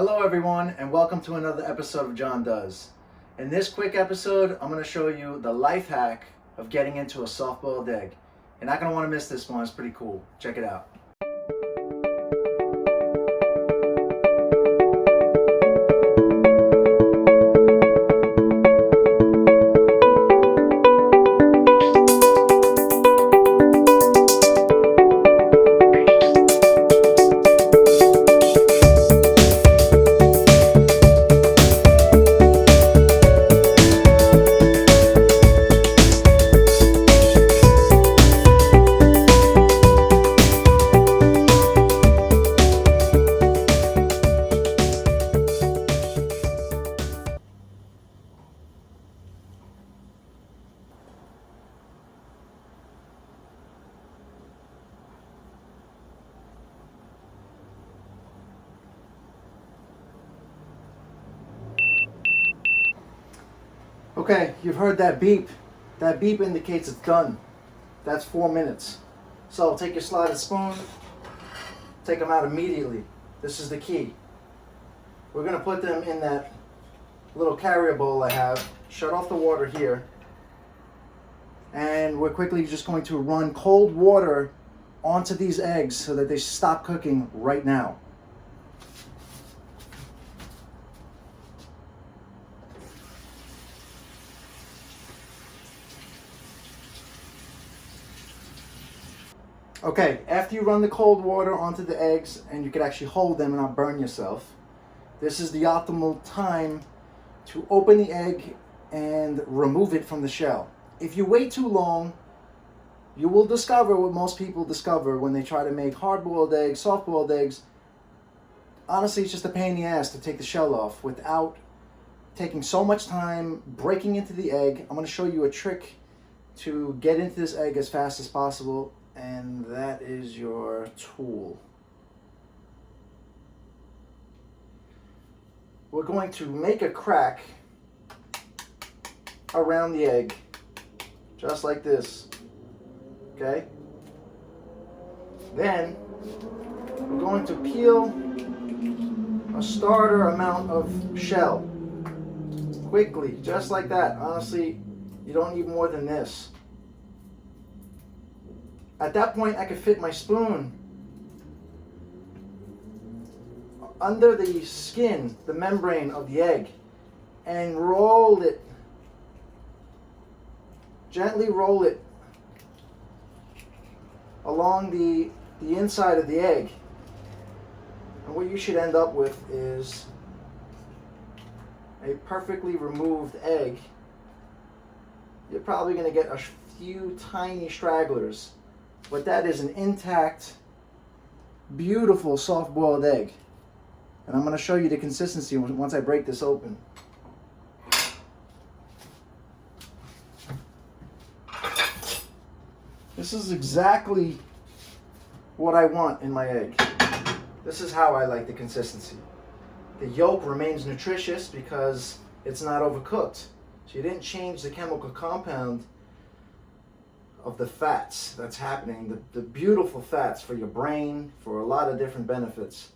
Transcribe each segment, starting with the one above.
Hello everyone and welcome to another episode of John Does. In this quick episode, I'm going to show you the life hack of getting into a soft-boiled egg. You're not going to want to miss this one, it's pretty cool. Check it out. Okay, you've heard that beep. That beep indicates it's done. That's 4 minutes. So take your slotted spoon, take them out immediately. This is the key. We're going to put them in that little carrier bowl I have, shut off the water here, and we're quickly just going to run cold water onto these eggs so that they stop cooking right now. Okay, after you run the cold water onto the eggs and you can actually hold them and not burn yourself, this is the optimal time to open the egg and remove it from the shell. If you wait too long, you will discover what most people discover when they try to make hard-boiled eggs, soft-boiled eggs. Honestly, it's just a pain in the ass to take the shell off without taking so much time breaking into the egg. I'm going to show you a trick to get into this egg as fast as possible. And that is your tool. We're going to make a crack around the egg, just like this, okay? Then we're going to peel a starter amount of shell, quickly, just like that. Honestly, you don't need more than this. At that point, I could fit my spoon under the skin, the membrane of the egg, and roll it, gently roll it along the inside of the egg. And what you should end up with is a perfectly removed egg. You're probably going to get a few tiny stragglers. But that is an intact, beautiful soft-boiled egg. And I'm going to show you the consistency once I break this open. This is exactly what I want in my egg. This is how I like the consistency. The yolk remains nutritious because it's not overcooked. So you didn't change the chemical compound of the fats that's happening, the beautiful fats for your brain, for a lot of different benefits.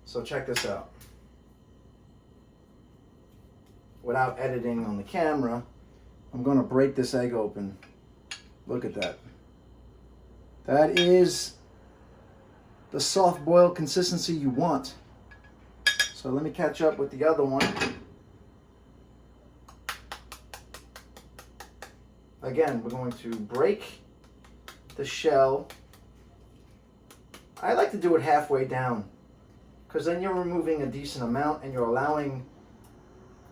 So check this out. Without editing on the camera, I'm going to break this egg open. Look at that. That is the soft boiled consistency you want. So let me catch up with the other one. Again, we're going to break the shell. I like to do it halfway down because then you're removing a decent amount and you're allowing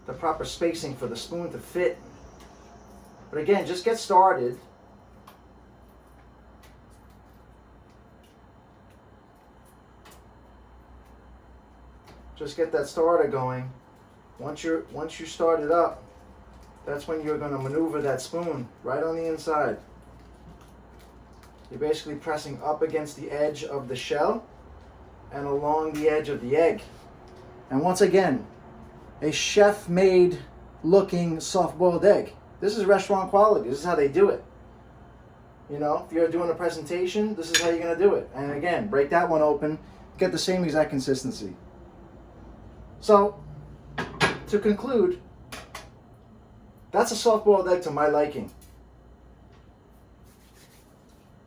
the proper spacing for the spoon to fit. But again, just get started. Just get that starter going. Once you start it up, that's when you're going to maneuver that spoon right on the inside. You're basically pressing up against the edge of the shell and along the edge of the egg. And once again, a chef-made looking soft-boiled egg. This is restaurant quality. This is how they do it. You know, if you're doing a presentation, this is how you're going to do it. And again, break that one open. get the same exact consistency. So, to conclude, that's a soft-boiled egg to my liking.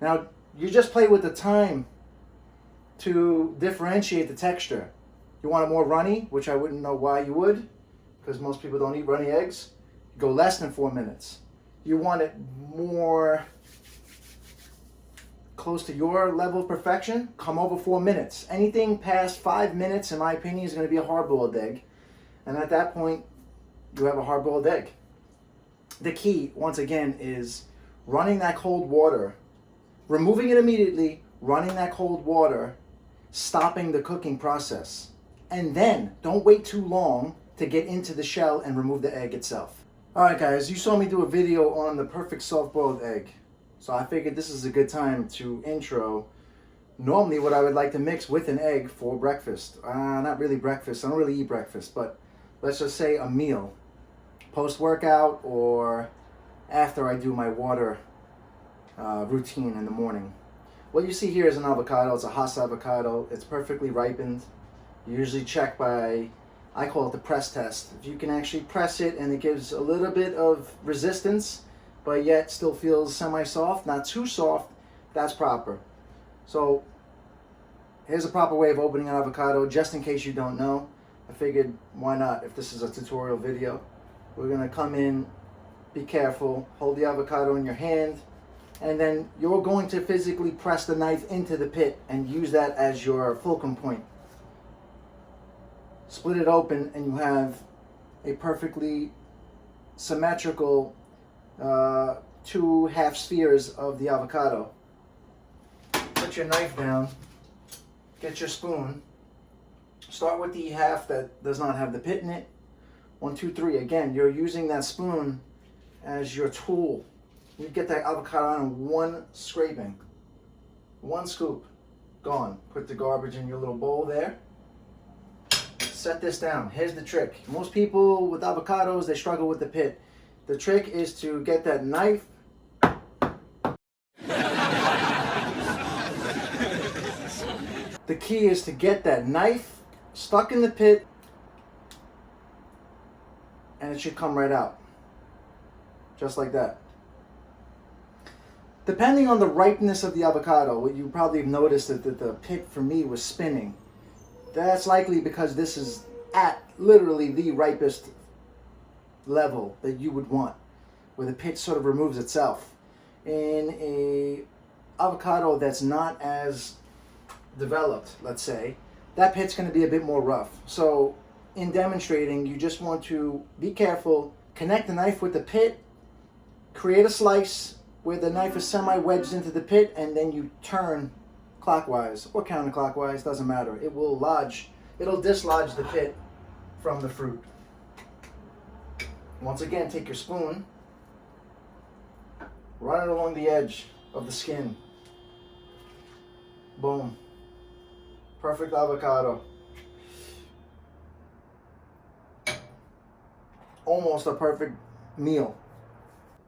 Now, you just play with the time to differentiate the texture. You want it more runny, which I wouldn't know why you would, because most people don't eat runny eggs. Go less than 4 minutes. You want it more close to your level of perfection, come over 4 minutes. Anything past 5 minutes, in my opinion, is going to be a hard-boiled egg. And at that point, you have a hard-boiled egg. The key, once again, is running that cold water, removing it immediately, running that cold water, stopping the cooking process. And then, don't wait too long to get into the shell and remove the egg itself. Alright guys, you saw me do a video on the perfect soft-boiled egg. So I figured this is a good time to intro normally what I would like to mix with an egg for breakfast. Not really breakfast, I don't really eat breakfast, but let's just say a meal. Post-workout or after I do my water routine in the morning. What you see here is an avocado. It's a Hass avocado. It's perfectly ripened. You usually check by, I call it the press test. If you can actually press it and it gives a little bit of resistance, but yet still feels semi-soft, not too soft, that's proper. So here's a proper way of opening an avocado, just in case you don't know. I figured, why not, if this is a tutorial video. We're gonna come in, be careful, hold the avocado in your hand, and then you're going to physically press the knife into the pit and use that as your fulcrum point. Split it open and you have a perfectly symmetrical 2 half spheres of the avocado. Put your knife down, get your spoon, start with the half that does not have the pit in it. 1, 2, 3. Again, you're using that spoon as your tool. You get that avocado on in 1 scraping. 1 scoop. Gone. Put the garbage in your little bowl there. Set this down. Here's the trick. Most people with avocados, they struggle with the pit. The trick is to get that knife. The key is to get that knife stuck in the pit, and it should come right out. Just like that. Depending on the ripeness of the avocado, what you probably have noticed that the pit for me was spinning. That's likely because this is at literally the ripest level that you would want, where the pit sort of removes itself. In a avocado that's not as developed, let's say, that pit's going to be a bit more rough. So in demonstrating, you just want to be careful, connect the knife with the pit, create a slice where the knife is semi-wedged into the pit, and then you turn clockwise or counterclockwise, doesn't matter. It will lodge, it'll dislodge the pit from the fruit. Once again, take your spoon, run it along the edge of the skin. Boom. Perfect avocado. Almost a perfect meal.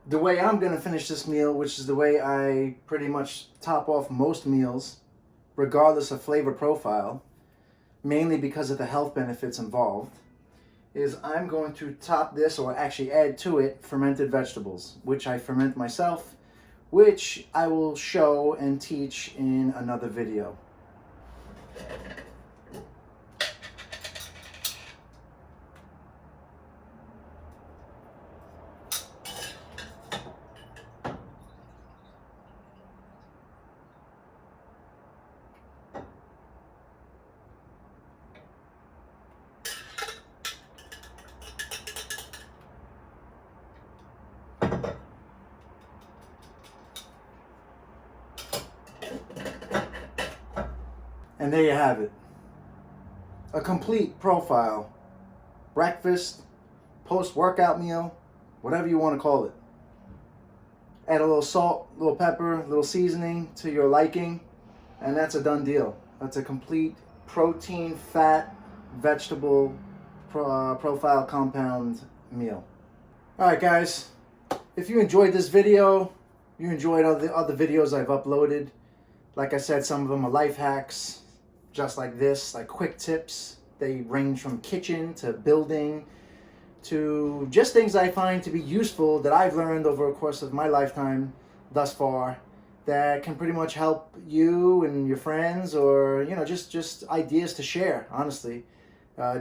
The way I'm going to finish this meal, which is the way I pretty much top off most meals, regardless of flavor profile, mainly because of the health benefits involved, is I'm going to top this, or actually add to it, fermented vegetables, which I ferment myself, which I will show and teach in another video. And there you have it. A complete profile. Breakfast, post-workout meal, whatever you want to call it. Add a little salt, a little pepper, a little seasoning to your liking, and that's a done deal. That's a complete protein, fat, vegetable profile compound meal. Alright guys, if you enjoyed this video, you enjoyed all the other videos I've uploaded. Like I said, some of them are life hacks, just like this, like quick tips. They range from kitchen to building to just things I find to be useful that I've learned over a course of my lifetime thus far that can pretty much help you and your friends, or just ideas to share. Honestly,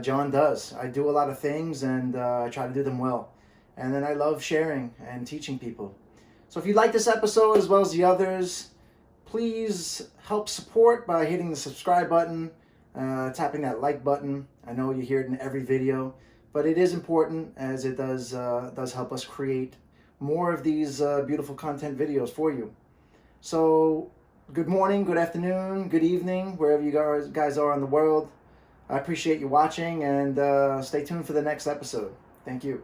John does. I do a lot of things, and I try to do them well, and then I love sharing and teaching people. So if you like this episode as well as the others, please help support by hitting the subscribe button, tapping that like button. I know you hear it in every video, but it is important, as it does help us create more of these beautiful content videos for you. So good morning, good afternoon, good evening, wherever you guys are in the world. I appreciate you watching, and stay tuned for the next episode. Thank you.